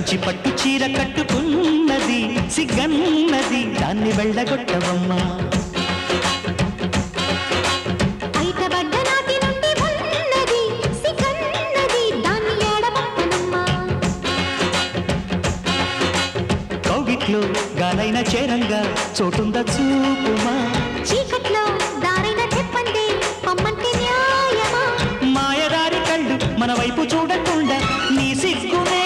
కంచి పట్టు చీర కట్టుకున్నది సిగ్గన్నది దాన్ని వెళ్ళగొట్టవమ్మా కౌగిట్లో గాలైన చేరంగా చోటుంద చూపుమా చీకట్లో దారైన చెప్పండి అమ్మంటే న్యాయమా మాయదారి కళ్ళు మన వైపు చూడకుండా నీ సిగ్గునే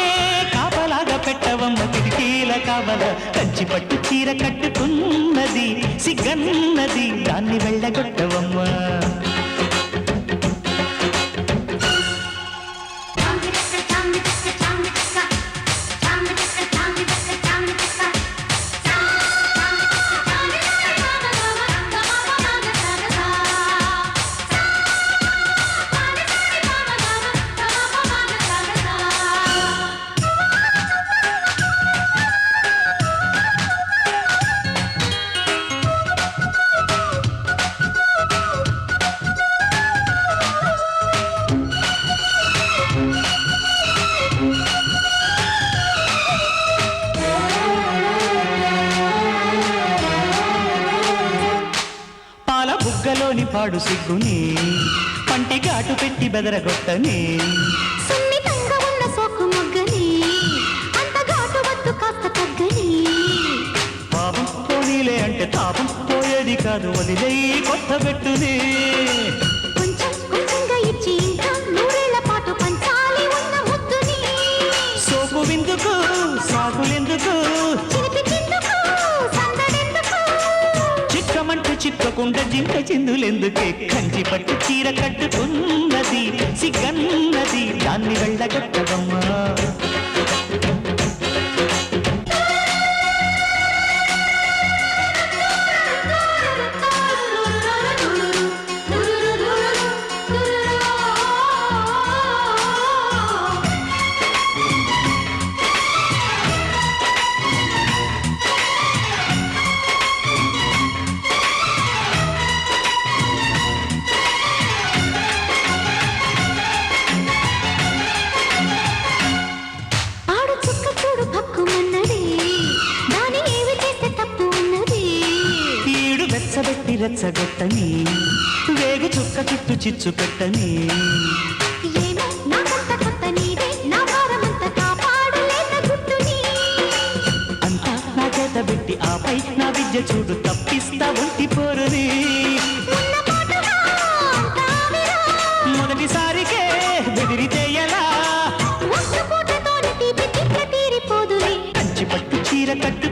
కాపలాగా పెట్టవమ్మ కిటికీల కావల కంచి పట్టు చీర కట్టుకున్నది సిగ్గన్నది దాన్ని వెళ్ళగొట్టవమ్మా బుగ్గలోని పాడు సిగ్గుని పంటి ఘాటు పెట్టి బెదరగొట్టని సున్నితంగా ఉన్న సోకు మొగ్గని అంత ఘాటు వద్దు కాస్త తగ్గని పాపం పోనీలే అంటే తాపం పోయేది కాదు వదిలే కొత్త పెట్టుని కొంచెం కొంచెంగా ఇచ్చి ఇంకా నూరేళ్ల పాటు పంచాలి ఉన్న ముద్దుని సోకు విందుకు సాగులెందుకు చిక్కకుండా జింక చిందులెందుకే కంచి పట్టు చీర కట్టుకున్నది సిగ్గన్నది దాన్ని వెళ్ళగొట్టవమ్మా రెచ్చగొట్టని వేగు చుక్క చుట్టు చిచ్చు పెట్టని అంతా నా చేత పెట్టి ఆపై నా విద్య చూడు తప్పిస్తా ఒంటి పోరుని మొదటిసారికే బెదిరితే ఎలా కంచి పట్టు చీర కట్టు